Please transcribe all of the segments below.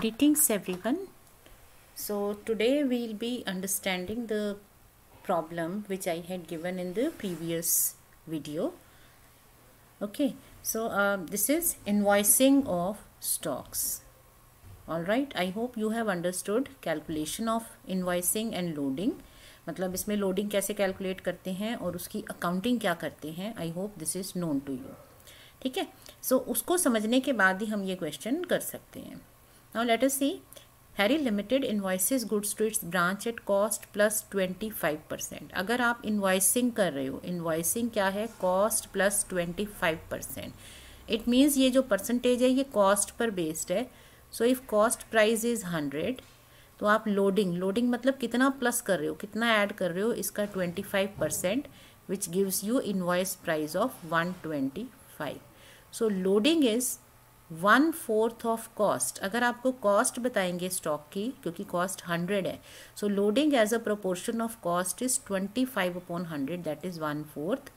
Greetings everyone. So today we'll be understanding the problem which I had given in the previous video. Okay, so this is invoicing of stocks. Alright, I hope you have understood calculation of invoicing and loading. मतलब इसमें loading कैसे calculate करते हैं और उसकी accounting क्या करते हैं. I hope this is known to you. ठीक है, सो उसको समझने के बाद ही हम ये क्वेश्चन कर सकते हैं. Now let us see. Harry limited invoices goods to its branch at cost plus 25%. अगर आप इन्वाइसिंग कर रहे हो, इन्वाइसिंग क्या है? Cost plus 25%. इट मीन्स ये जो परसेंटेज है ये कॉस्ट पर बेस्ड है. So if cost price is 100 तो आप लोडिंग मतलब कितना प्लस कर रहे हो, कितना ऐड कर रहे हो, इसका 25% which gives you invoice price of 125. So loading is 1/4 of cost. अगर आपको कॉस्ट बताएंगे स्टॉक की, क्योंकि कॉस्ट 100 है, so loading as a proportion of cost is 25/100, that is 1/4,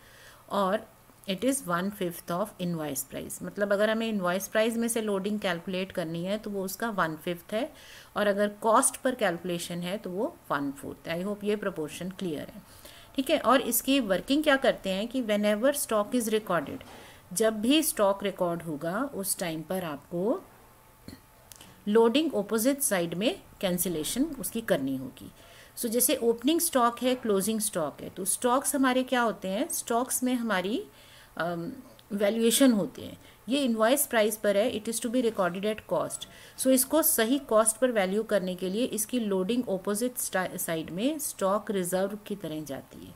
और it is 1/5 of invoice price. मतलब अगर हमें इनवॉइस प्राइस में से लोडिंग कैलकुलेट करनी है तो वो उसका 1/5 है, और अगर कॉस्ट पर कैलकुलेशन है तो वो 1/4 है. आई होप ये प्रोपोर्शन क्लियर है. ठीक है, और इसकी वर्किंग क्या करते हैं कि when ever stock is recorded, जब भी स्टॉक रिकॉर्ड होगा उस टाइम पर आपको लोडिंग ऑपोजिट साइड में कैंसिलेशन उसकी करनी होगी. सो जैसे ओपनिंग स्टॉक है, क्लोजिंग स्टॉक है, तो स्टॉक्स हमारे क्या होते हैं? स्टॉक्स में हमारी वैल्यूएशन होते हैं. ये इनवॉइस प्राइस पर है, it is to be recorded at cost. So इसको सही कॉस्ट पर वैल्यू करने के लिए इसकी लोडिंग ऑपोजिट साइड में स्टॉक रिजर्व की तरह जाती है.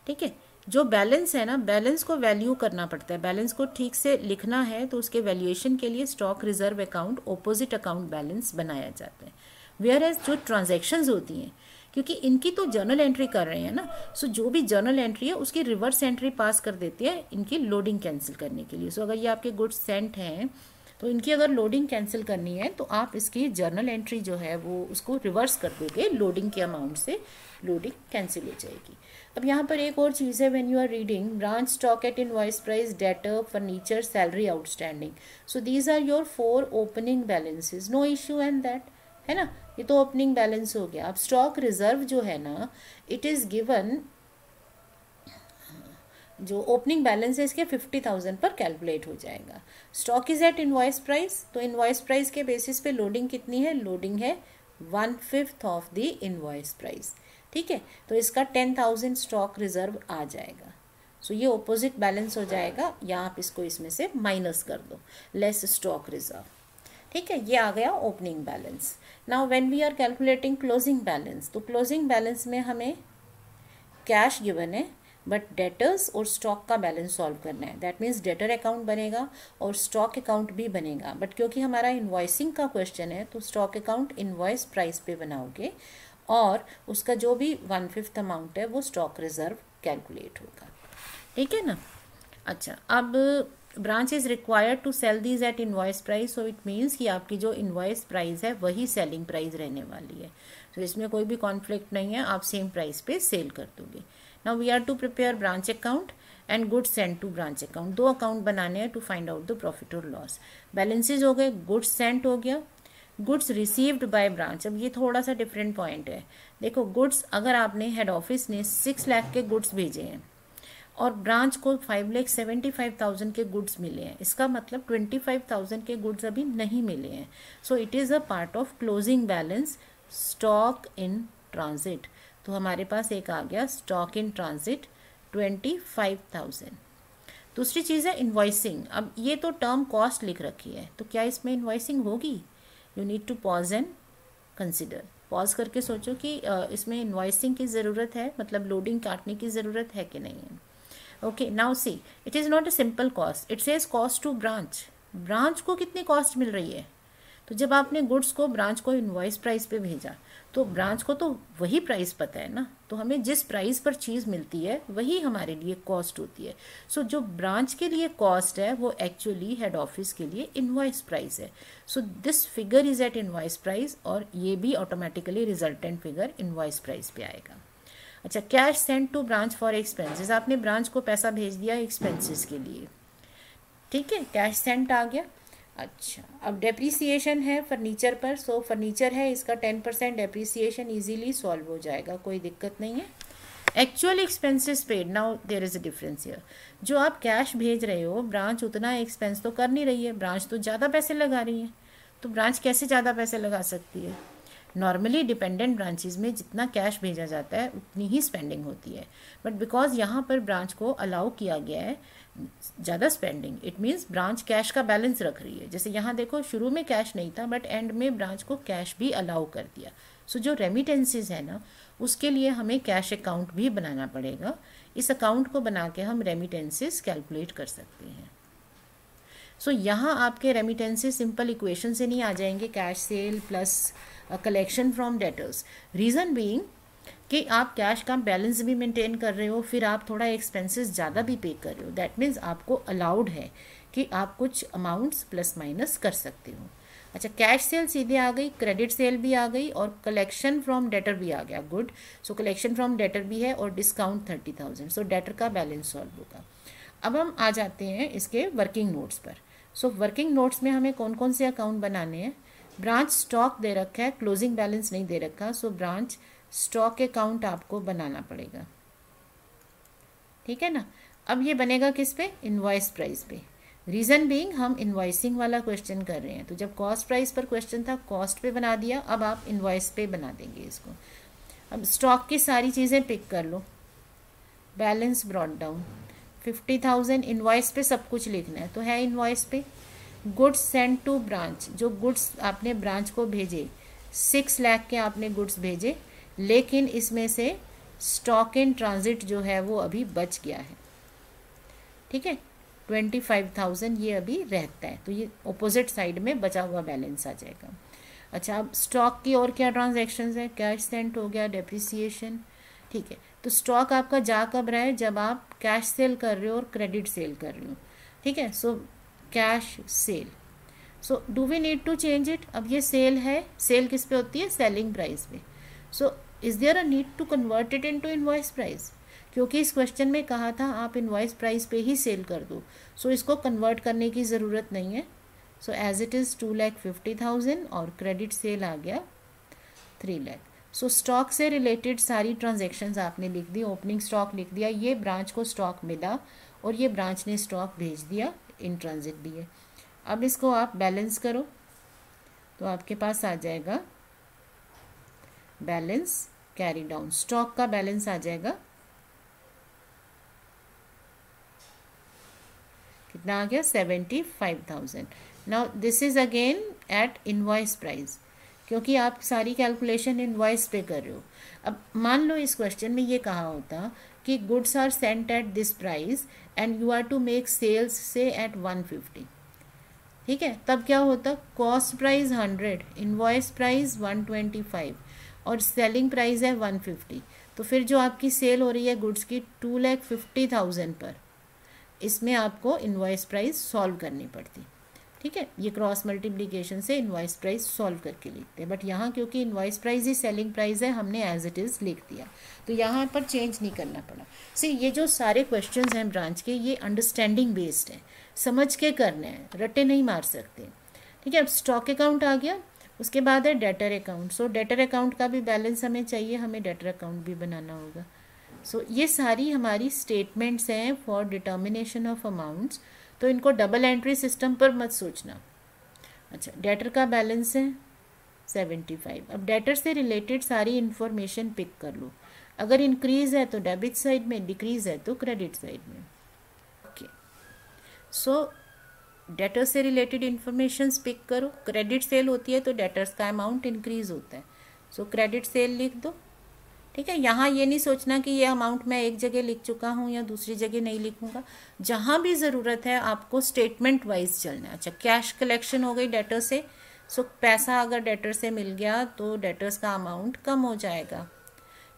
ठीक है, जो बैलेंस है ना, बैलेंस को वैल्यू करना पड़ता है. बैलेंस को ठीक से लिखना है तो उसके वैल्यूएशन के लिए stock reserve account opposite account balance बनाया जाता है. वेयर एज जो ट्रांजैक्शंस होती हैं, क्योंकि इनकी तो जर्नल एंट्री कर रहे हैं ना, सो जो भी जर्नल एंट्री है उसकी रिवर्स एंट्री पास कर देती है इनकी लोडिंग कैंसिल करने के लिए. सो अगर ये आपके गुड्स सेंट हैं तो इनकी अगर लोडिंग कैंसिल करनी है तो आप इसकी जर्नल एंट्री जो है वो उसको रिवर्स कर दोगे, लोडिंग के अमाउंट से लोडिंग कैंसिल हो जाएगी. अब यहाँ पर एक और चीज़ है, when you are reading branch stock at invoice price, debtor, furniture, salary outstanding, so these are your 4 opening balances. No issue and that, है ना, ये तो ओपनिंग बैलेंस हो गया. अब स्टॉक रिजर्व जो है ना, इट इज़ गिवन, जो ओपनिंग बैलेंस है इसके 50,000 पर कैलकुलेट हो जाएगा. Stock is at invoice price, तो इनवॉइस प्राइस के बेसिस पे लोडिंग कितनी है? लोडिंग है 1/5 ऑफ द इनवॉइस प्राइस. ठीक है, तो इसका 10,000 स्टॉक रिजर्व आ जाएगा. सो ये ऑपोजिट बैलेंस हो जाएगा, या आप इसको इसमें से माइनस कर दो, लेस स्टॉक रिजर्व. ठीक है, ये आ गया opening balance. Now when we are calculating closing balance, तो क्लोजिंग बैलेंस में हमें कैश गिवन है बट डेटर्स और स्टॉक का बैलेंस सॉल्व करना है. दैट मीन्स डेटर अकाउंट बनेगा और स्टॉक अकाउंट भी बनेगा, बट क्योंकि हमारा इन्वॉइसिंग का क्वेश्चन है तो स्टॉक अकाउंट इन्वॉइस प्राइस पे बनाओगे और उसका जो भी 1/5 अमाउंट है वो स्टॉक रिजर्व कैलकुलेट होगा. ठीक है ना. अच्छा, अब branch is required to sell these at invoice price, so it means कि आपकी जो इनवॉइस प्राइस है वही सेलिंग प्राइस रहने वाली है. तो इसमें कोई भी कॉन्फ्लिक्ट नहीं है, आप सेम प्राइस पे सेल कर दोगे. Now we are to prepare branch account and goods sent to branch account. 2 account बनाने हैं to find out the profit और लॉस. बैलेंसेज हो गए, गुड्स सेंट हो गया, गुड्स रिसीव्ड बाय ब्रांच. अब ये थोड़ा सा डिफरेंट पॉइंट है. देखो, गुड्स अगर आपने हेड ऑफिस ने 6 लाख के गुड्स भेजे हैं और ब्रांच को 5,75,000 के गुड्स मिले हैं, इसका मतलब 25,000 के गुड्स अभी नहीं मिले हैं. So it is a part of closing balance stock in transit. तो हमारे पास एक आ गया स्टॉक इन ट्रांजिट 25,000. दूसरी चीज़ है इन्वॉइसिंग. अब ये तो टर्म कॉस्ट लिख रखी है, तो क्या इसमें इन्वॉइसिंग होगी? You need to pause and consider. Pause करके सोचो कि इसमें इन्वॉइसिंग की ज़रूरत है, मतलब लोडिंग काटने की ज़रूरत है कि नहीं है. Okay, now see, it is not a simple cost, it says cost to branch. Branch को कितनी कॉस्ट मिल रही है? तो जब आपने गुड्स को ब्रांच को इनवॉइस प्राइस पे भेजा तो ब्रांच को तो वही प्राइस पता है ना, तो हमें जिस प्राइस पर चीज़ मिलती है वही हमारे लिए कॉस्ट होती है. सो जो ब्रांच के लिए कॉस्ट है वो एक्चुअली हेड ऑफिस के लिए इनवॉइस प्राइस है. So this figure is at invoice price, और ये भी automatically resultant figure invoice price पे आएगा. अच्छा, cash send to branch for expenses. आपने ब्रांच को पैसा भेज दिया एक्सपेंसेस के लिए. ठीक है, कैश सेंट आ गया. अच्छा, अब डेप्रीसिएशन है फर्नीचर पर, सो फर्नीचर है, इसका 10% डेप्रीसिएशन इजीली सॉल्व हो जाएगा, कोई दिक्कत नहीं है। Actual expenses paid, now there is a difference here. जो आप कैश भेज रहे हो, ब्रांच उतना एक्सपेंस तो कर नहीं रही है, ब्रांच तो ज़्यादा पैसे लगा रही है। तो ब्रांच कैसे ज़्यादा पैसे लगा सकती है? नॉर्मली डिपेंडेंट ब्रांचेस में जितना कैश भेजा जाता है उतनी ही स्पेंडिंग होती है, बट बिकॉज यहाँ पर ब्रांच को अलाउ किया गया है ज़्यादा spending, it means branch cash का बैलेंस रख रही है। जैसे यहाँ देखो, शुरू में कैश नहीं था, बट एंड में ब्रांच को कैश भी अलाउ कर दिया। सो जो रेमिटेंसेज है ना, उसके लिए हमें कैश अकाउंट भी बनाना पड़ेगा। इस अकाउंट को बना के हम रेमिटेंसेज कैलकुलेट कर सकते हैं। सो यहाँ आपके रेमिटेंसेज सिंपल इक्वेशन से नहीं आ जाएंगे, cash cell plus collection from debtors. Reason being कि आप कैश का बैलेंस भी मेंटेन कर रहे हो, फिर आप थोड़ा एक्सपेंसेस ज़्यादा भी पे कर रहे हो, दैट मीन्स आपको अलाउड है कि आप कुछ अमाउंट्स प्लस माइनस कर सकते हो। अच्छा, कैश सेल सीधे आ गई, क्रेडिट सेल भी आ गई और कलेक्शन फ्रॉम डेटर भी आ गया, good. So collection from debtor भी है और डिस्काउंट 30,000, सो डेटर का बैलेंस सॉल्व होगा। अब हम आ जाते हैं इसके वर्किंग नोट्स पर। सो वर्किंग नोट्स में हमें कौन कौन से अकाउंट बनाने हैं? ब्रांच स्टॉक दे रखा है, क्लोजिंग बैलेंस नहीं दे रखा, सो ब्रांच स्टॉक अकाउंट आपको बनाना पड़ेगा, ठीक है ना। अब ये बनेगा किस पे? इनवॉइस प्राइस पे। रीज़न बीइंग हम इनवॉइसिंग वाला क्वेश्चन कर रहे हैं, तो जब कॉस्ट प्राइस पर क्वेश्चन था कॉस्ट पे बना दिया, अब आप इनवॉइस पे बना देंगे इसको। अब स्टॉक की सारी चीज़ें पिक कर लो, बैलेंस ब्रॉट डाउन 50,000, इनवॉइस पे सब कुछ लिखना है तो है इनवॉइस पे। गुड्स सेंड टू ब्रांच, जो गुड्स आपने ब्रांच को भेजे 6 लाख के आपने गुड्स भेजे, लेकिन इसमें से स्टॉक इन ट्रांजिट जो है वो अभी बच गया है, ठीक है, 25,000 ये अभी रहता है, तो ये ऑपोजिट साइड में बचा हुआ बैलेंस आ जाएगा। अच्छा, अब स्टॉक की और क्या ट्रांजैक्शंस है? कैश सेंट हो गया, डेप्रिसिएशन, ठीक है। तो स्टॉक आपका जा कब रहा है? जब आप कैश सेल कर रहे हो और क्रेडिट सेल कर रहे हो, ठीक है। So cash sale, so do we need to change it? अब ये सेल है, सेल किस पे होती है? सेलिंग प्राइस पे। So is there a need to convert it into invoice price? क्योंकि इस क्वेश्चन में कहा था आप इनवॉइस प्राइस पे ही सेल कर दो, सो इसको कन्वर्ट करने की ज़रूरत नहीं है। सो एज इट इज़ 2,50,000 और क्रेडिट सेल आ गया 3 लाख। सो स्टॉक से रिलेटेड सारी ट्रांजेक्शन्स आपने लिख दी, ओपनिंग स्टॉक लिख दिया, ये ब्रांच को स्टॉक मिला और ये ब्रांच ने स्टॉक भेज दिया, इन ट्रांजिट भी है। अब इसको आप बैलेंस करो तो आपके पास आ जाएगा बैलेंस कैरी डाउन, स्टॉक का बैलेंस आ जाएगा, कितना आ गया? 75,000। Now this is again at invoice price, क्योंकि आप सारी कैलकुलेशन इनवॉइस पे कर रहे हो। अब मान लो इस क्वेश्चन में ये कहा होता कि goods are sent at this price and you are to make sales से एट 150, ठीक है, तब क्या होता? कॉस्ट प्राइस 100, इनवॉइस प्राइस 125 और सेलिंग प्राइस है 150, तो फिर जो आपकी सेल हो रही है गुड्स की 2,50,000 पर, इसमें आपको इनवॉइस प्राइस सॉल्व करनी पड़ती, ठीक है। ये क्रॉस मल्टीप्लिकेशन से इनवॉइस प्राइस सॉल्व करके लिखते हैं, बट यहाँ क्योंकि इनवॉइस प्राइस ही सेलिंग प्राइस है, हमने एज इट इज़ लिख दिया, तो यहाँ पर चेंज नहीं करना पड़ा। सी ये जो सारे क्वेश्चंस हैं ब्रांच के, ये अंडरस्टैंडिंग बेस्ड है, समझ के करने हैं, रट्टे नहीं मार सकते, ठीक है। अब स्टॉक अकाउंट आ गया, उसके बाद है डेटर अकाउंट। सो डेटर अकाउंट का भी बैलेंस हमें चाहिए, हमें डेटर अकाउंट भी बनाना होगा। सो ये सारी हमारी स्टेटमेंट्स हैं फॉर डिटर्मिनेशन ऑफ अमाउंट्स, तो इनको डबल एंट्री सिस्टम पर मत सोचना। अच्छा, डेटर का बैलेंस है 75। अब डेटर से रिलेटेड सारी इन्फॉर्मेशन पिक कर लो, अगर इंक्रीज है तो डेबिट साइड में, डिक्रीज है तो क्रेडिट साइड में, ओके। सो डेटर से रिलेटेड इन्फॉर्मेशन पिक करो, क्रेडिट सेल होती है तो डेटर्स का अमाउंट इंक्रीज होता है, सो क्रेडिट सेल लिख दो, ठीक है। यहाँ ये नहीं सोचना कि ये अमाउंट मैं एक जगह लिख चुका हूँ या दूसरी जगह नहीं लिखूंगा, जहाँ भी ज़रूरत है आपको स्टेटमेंट वाइज चलना है। अच्छा, कैश कलेक्शन हो गई डेटर से, सो पैसा अगर डेटर से मिल गया तो डेटर्स का अमाउंट कम हो जाएगा,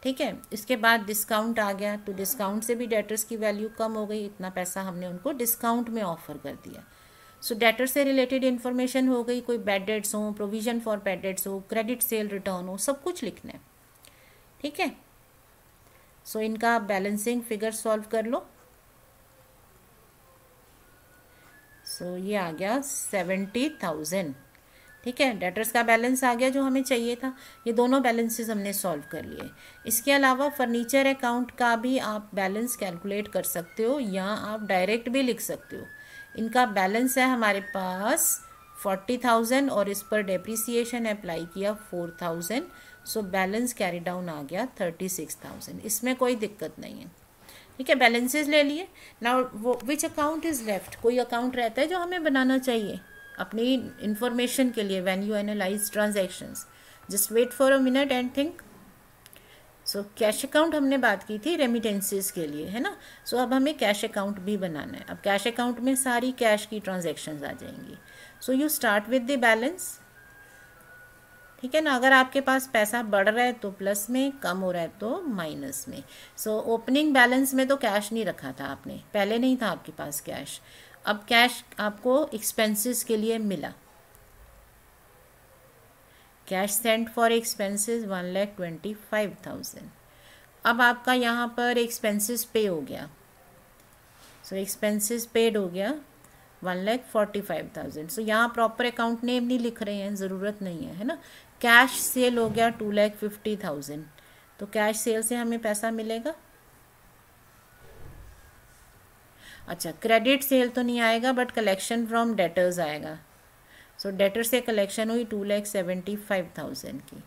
ठीक है। इसके बाद डिस्काउंट आ गया, तो डिस्काउंट से भी डेटर्स की वैल्यू कम हो गई, इतना पैसा हमने उनको डिस्काउंट में ऑफर कर दिया। सो डेटर से रिलेटेड इन्फॉर्मेशन हो गई, कोई बैड डेट्स हो, प्रोविजन फॉर बैड डेट्स हो, क्रेडिट सेल रिटर्न हो, सब कुछ लिखना है, ठीक है। सो इनका बैलेंसिंग फिगर सॉल्व कर लो। सो ये आ गया 70,000। ठीक है, डेटर्स का बैलेंस आ गया जो हमें चाहिए था। ये दोनों बैलेंसेस हमने सॉल्व कर लिए। इसके अलावा फर्नीचर अकाउंट का भी आप बैलेंस कैलकुलेट कर सकते हो या आप डायरेक्ट भी लिख सकते हो। इनका बैलेंस है हमारे पास 40,000 और इस पर डेप्रिसिएशन अप्लाई किया 4,000। सो बैलेंस कैरी डाउन आ गया 36,000। इसमें कोई दिक्कत नहीं है। ठीक है, बैलेंसेस ले लिए। नाउ वो विच अकाउंट इज़ लेफ्ट, कोई अकाउंट रहता है जो हमें बनाना चाहिए अपनी इंफॉर्मेशन के लिए when you analyse transactions. Just wait for a minute and think. So cash account हमने बात की थी रेमिटेंसेस के लिए, है ना। सो अब हमें कैश अकाउंट भी बनाना है। अब कैश अकाउंट में सारी कैश की ट्रांजैक्शंस आ जाएंगी। So you start with the balance. ठीक है ना, अगर आपके पास पैसा बढ़ रहा है तो प्लस में, कम हो रहा है तो माइनस में। सो ओपनिंग बैलेंस में तो कैश नहीं रखा था आपने, पहले नहीं था आपके पास कैश। अब कैश आपको एक्सपेंसेस के लिए मिला। Cash sent for expenses 1,25,000। अब आपका यहाँ पर एक्सपेंसेस पे हो गया। सो एक्सपेंसेस पेड हो गया 1,45,000। सो यहाँ प्रॉपर अकाउंट नेम नहीं लिख रहे हैं, ज़रूरत नहीं है ना। कैश सेल हो गया 2,50,000। तो कैश सेल से हमें पैसा मिलेगा। अच्छा, क्रेडिट सेल तो नहीं आएगा बट कलेक्शन फ्रॉम डेटर्स आएगा। सो डेटर से कलेक्शन हुई 2,75,000 की।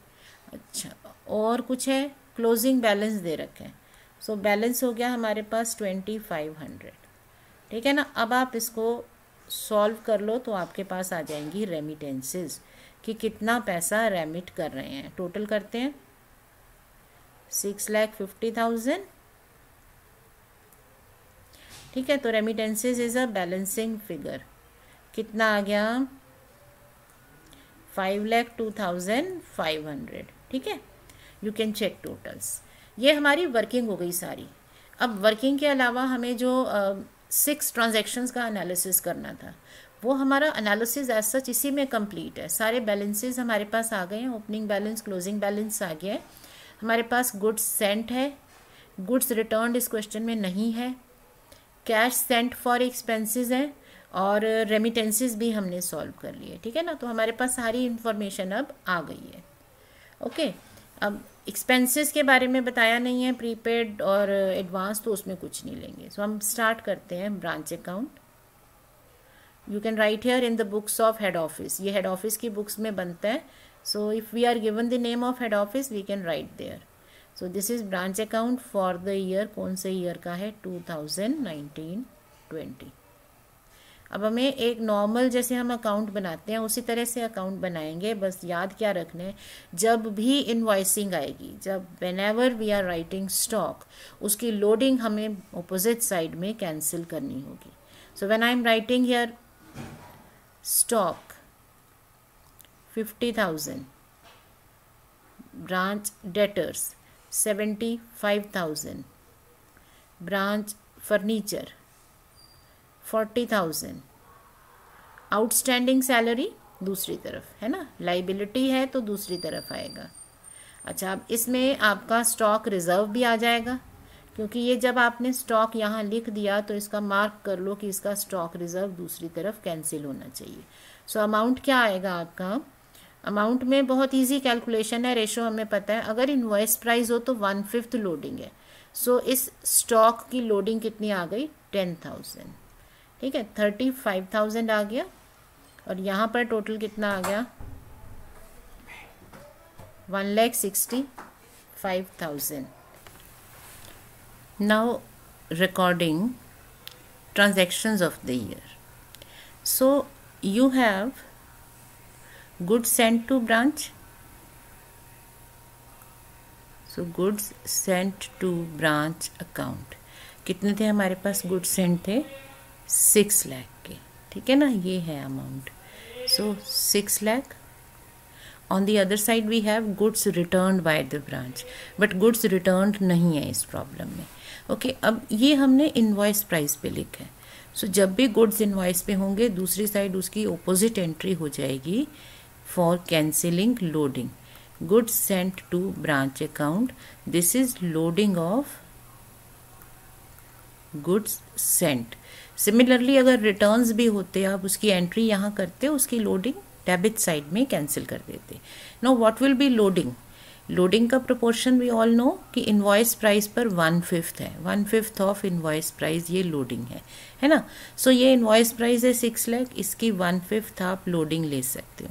अच्छा, और कुछ है, क्लोजिंग बैलेंस दे रखे हैं। सो बैलेंस हो गया हमारे पास 2,500। ठीक है ना। अब आप इसको सॉल्व कर लो तो आपके पास आ जाएंगी रेमिटेंसेस कि कितना पैसा रेमिट कर रहे हैं। टोटल करते हैं 6,50,000। ठीक है, तो remittances is a balancing figure. कितना आ गया 5,02,500। ठीक है, यू कैन चेक टोटल्स। ये हमारी वर्किंग हो गई सारी। अब वर्किंग के अलावा हमें जो 6 ट्रांजैक्शंस का एनालिसिस करना था वो हमारा एनालिसिस एज सच इसी में कंप्लीट है। सारे बैलेंसेस हमारे पास आ गए हैं। ओपनिंग बैलेंस, क्लोजिंग बैलेंस आ गया है हमारे पास। गुड्स सेंट है, गुड्स रिटर्न इस क्वेश्चन में नहीं है। कैश सेंट फॉर एक्सपेंसेस है और रेमिटेंसेस भी हमने सॉल्व कर लिए। ठीक है ना, तो हमारे पास सारी इंफॉर्मेशन अब आ गई है। ओके, अब एक्सपेंसेस के बारे में बताया नहीं है, प्रीपेड और एडवांस, तो उसमें कुछ नहीं लेंगे। सो हम स्टार्ट करते हैं branch account. You can write here in the books of head office. ये हेड ऑफिस की बुक्स में बनता है। So if we are given the name of head office we can write there. So this is branch account for the year, कौन से year का है, 2019-20। अब हमें एक नॉर्मल जैसे हम अकाउंट बनाते हैं उसी तरह से अकाउंट बनाएंगे। बस याद क्या रखना है, जब भी इनवॉइसिंग आएगी, जब whenever we are writing stock, उसकी लोडिंग हमें ऑपोजिट साइड में कैंसिल करनी होगी। So when I am writing here stock 50,000, branch debtors 75,000, branch furniture 40,000, outstanding salary दूसरी तरफ है ना, लाइबिलिटी है तो दूसरी तरफ आएगा। अच्छा, अब इसमें आपका स्टॉक रिजर्व भी आ जाएगा, क्योंकि ये जब आपने स्टॉक यहाँ लिख दिया तो इसका मार्क कर लो कि इसका स्टॉक रिजर्व दूसरी तरफ कैंसिल होना चाहिए। सो अमाउंट क्या आएगा आपका, अमाउंट में बहुत इजी कैलकुलेशन है, रेशो हमें पता है। अगर इनवॉइस प्राइस हो तो 1/5 लोडिंग है। सो इस स्टॉक की लोडिंग कितनी आ गई, 10,000। ठीक है, 35,000 आ गया और यहाँ पर टोटल कितना आ गया, 1,65,000। Now recording transactions of the year. So you have goods sent to branch. So goods sent to branch account कितने थे हमारे पास, goods sent थे 6 लाख के। ठीक है ना, ये है amount. So 6 lakh. On the other side we have goods returned by the branch, but goods returned नहीं है इस प्रॉब्लम में। ओके, अब ये हमने इनवॉइस प्राइस पे लिखा है। सो जब भी गुड्स इनवॉइस पे होंगे दूसरी साइड उसकी ऑपोजिट एंट्री हो जाएगी for cancelling loading. Goods sent to branch account, this is loading of goods sent. Similarly अगर रिटर्न्स भी होते, आप उसकी एंट्री यहाँ करते, उसकी लोडिंग डेबिट साइड में कैंसिल कर देते. Now what will be loading? Loading का प्रोपोर्शन वी ऑल नो कि इनवॉइस प्राइस पर 1/5 है. 1/5 ऑफ इनवॉइस प्राइस ये लोडिंग है ना. सो ये इनवॉइस प्राइस है 6 लाख, इसकी 1/5 आप लोडिंग ले सकते हो.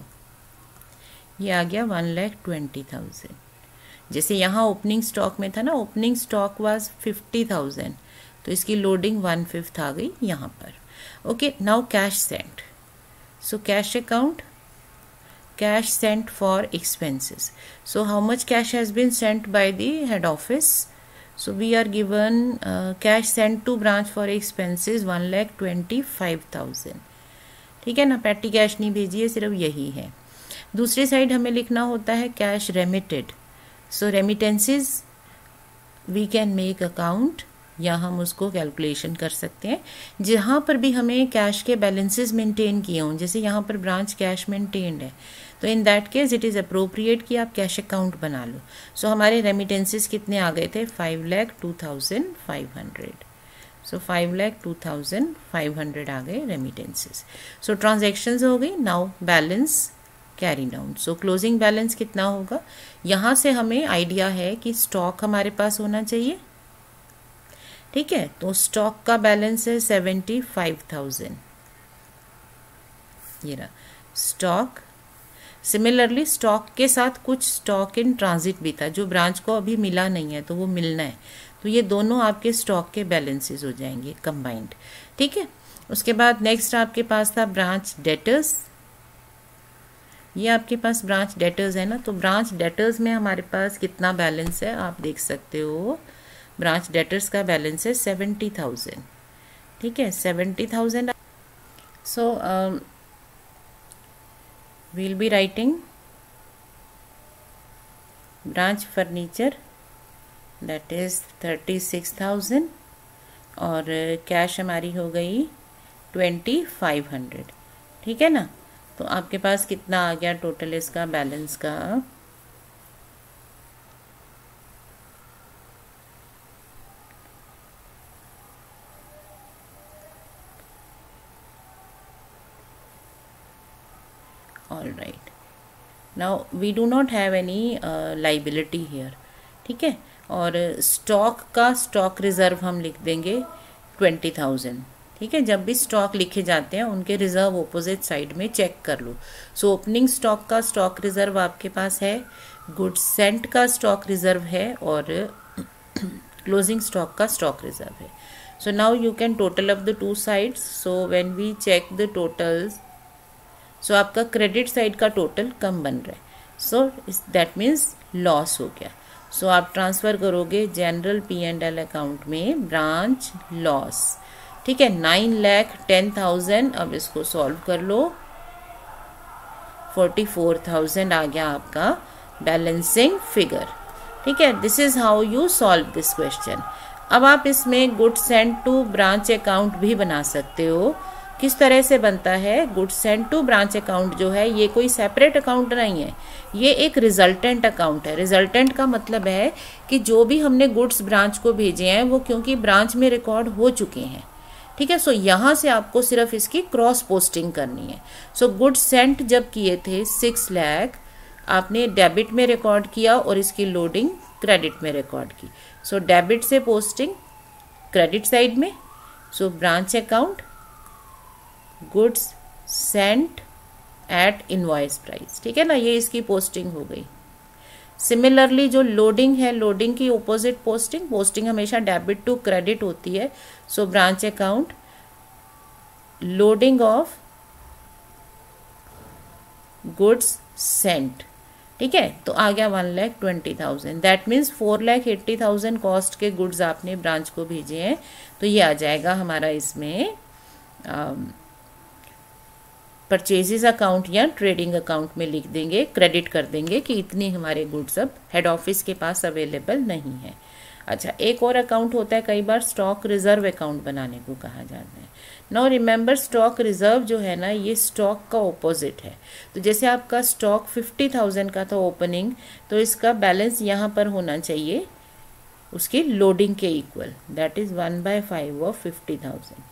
ये आ गया 1,20,000. जैसे यहाँ ओपनिंग स्टॉक में था ना, ओपनिंग स्टॉक वाज 50,000, तो इसकी लोडिंग 1/5 आ गई यहाँ पर. Okay, now cash Saint. So cash account, cash sent for expenses. So how much cash has been sent by the head office? So we are given cash sent to branch for expenses 1,25,000. ठीक है ना, पेटी cash नहीं भेजी है, सिर्फ यही है. दूसरी साइड हमें लिखना होता है cash remitted. So remittances we can make account, या हम उसको कैलकुलेशन कर सकते हैं जहाँ पर भी हमें कैश के बैलेंसेस मेंटेन किए हों. जैसे यहाँ पर ब्रांच कैश मेंटेन्ड है, तो in that case it is appropriate कि आप कैश अकाउंट बना लो. सो हमारे रेमिटेंसेस कितने आ गए थे? 5,02,500. सो 5,02,500 आ गए रेमिटेंसेस. सो ट्रांजेक्शन्स हो गई. Now balance carry down. सो क्लोजिंग बैलेंस कितना होगा? यहाँ से हमें आइडिया है कि स्टॉक हमारे पास होना चाहिए. ठीक है, तो स्टॉक का बैलेंस है 75,000. ये रहा स्टॉक. सिमिलरली स्टॉक के साथ कुछ स्टॉक इन ट्रांजिट भी था जो ब्रांच को अभी मिला नहीं है, तो वो मिलना है. तो ये दोनों आपके स्टॉक के बैलेंसेस हो जाएंगे कंबाइंड. ठीक है, उसके बाद नेक्स्ट आपके पास था ब्रांच डेटर्स. ये आपके पास ब्रांच डेटर्स है ना, तो ब्रांच डेटर्स में हमारे पास कितना बैलेंस है आप देख सकते हो. ब्रांच डेटर्स का बैलेंस है 70,000. ठीक है, 70,000. सो we'll be writing branch furniture that is 36,000 और कैश हमारी हो गई 2,500. ठीक है ना, तो आपके पास कितना आ गया टोटल इसका बैलेंस का? All right. Now we do not have any liability here. ठीक है, और स्टॉक का स्टॉक रिज़र्व हम लिख देंगे 20,000. ठीक है, जब भी स्टॉक लिखे जाते हैं उनके रिज़र्व ऑपोजिट साइड में चेक कर लो. सो ओपनिंग स्टॉक का स्टॉक रिज़र्व आपके पास है, गुड्स सेंट का स्टॉक रिज़र्व है, और क्लोजिंग स्टॉक का स्टॉक रिज़र्व है. So now you can total up the two sides. So when we check the totals, so आपका क्रेडिट साइड का टोटल कम बन रहा है. सो दैट मीन्स लॉस हो गया. सो आप ट्रांसफ़र करोगे जनरल P&L अकाउंट में ब्रांच लॉस. ठीक है, 9,10,000. अब इसको सॉल्व कर लो. 44,000 आ गया आपका बैलेंसिंग फिगर. ठीक है, this is how you solve this question. अब आप इसमें goods sent to branch account भी बना सकते हो. किस तरह से बनता है? Goods sent to branch account जो है ये कोई सेपरेट अकाउंट नहीं है, ये एक रिजल्टेंट अकाउंट है. रिजल्टेंट का मतलब है कि जो भी हमने गुड्स ब्रांच को भेजे हैं वो क्योंकि ब्रांच में रिकॉर्ड हो चुके हैं. ठीक है, सो यहाँ से आपको सिर्फ इसकी क्रॉस पोस्टिंग करनी है. सो गुड्स सेंट जब किए थे 6 लाख, आपने डेबिट में रिकॉर्ड किया और इसकी लोडिंग क्रेडिट में रिकॉर्ड की. सो डेबिट से पोस्टिंग क्रेडिट साइड में. So branch account goods sent at invoice price. ठीक है ना, ये इसकी पोस्टिंग हो गई. सिमिलरली जो लोडिंग है, लोडिंग की ऑपोजिट पोस्टिंग. पोस्टिंग हमेशा डेबिट टू क्रेडिट होती है. So branch account loading of goods sent. ठीक है, तो आ गया 1,20,000. दैट मीन्स 4,80,000 कॉस्ट के गुड्स आपने ब्रांच को भेजे हैं. तो ये आ जाएगा हमारा इसमें परचेजेस अकाउंट या ट्रेडिंग अकाउंट में लिख देंगे, क्रेडिट कर देंगे कि इतनी हमारे गुड्स अब हेड ऑफिस के पास अवेलेबल नहीं है. अच्छा, एक और अकाउंट होता है, कई बार स्टॉक रिजर्व अकाउंट बनाने को कहा जाता है. नाउ रिमेंबर, स्टॉक रिजर्व जो है ना, ये स्टॉक का ऑपोजिट है. तो जैसे आपका स्टॉक 50,000 का था ओपनिंग, तो इसका बैलेंस यहाँ पर होना चाहिए उसकी लोडिंग के इक्वल. That is 1/5 of 50,000.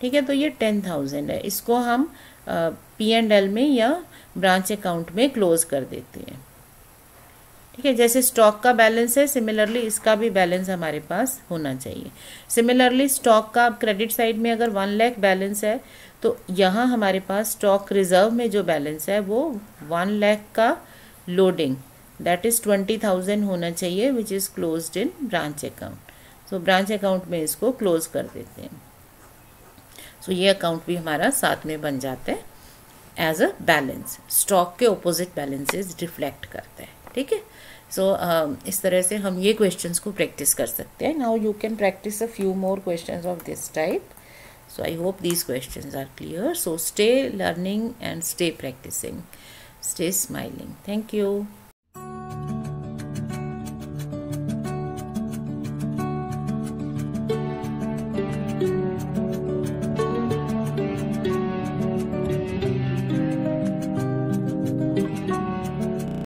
ठीक है, तो ये 10,000 है, इसको हम P&L में या ब्रांच अकाउंट में क्लोज कर देते हैं। ठीक है, जैसे स्टॉक का बैलेंस है, सिमिलरली इसका भी बैलेंस हमारे पास होना चाहिए। सिमिलरली स्टॉक का क्रेडिट साइड में अगर 1 लाख बैलेंस है तो यहाँ हमारे पास स्टॉक रिजर्व में जो बैलेंस है वो 1 लाख का लोडिंग दैट इज़ 20,000 होना चाहिए, which is closed in branch account. So branch account में इसको क्लोज कर देते हैं। सो ये अकाउंट भी हमारा साथ में बन जाता है एज अ बैलेंस, स्टॉक के ऑपोजिट बैलेंसेस रिफ्लेक्ट करता है। ठीक है, सो इस तरह से हम ये क्वेश्चंस को प्रैक्टिस कर सकते हैं। Now you can practice a few more questions of this type. So I hope these questions are clear. So stay learning and stay practicing. Stay smiling. Thank you.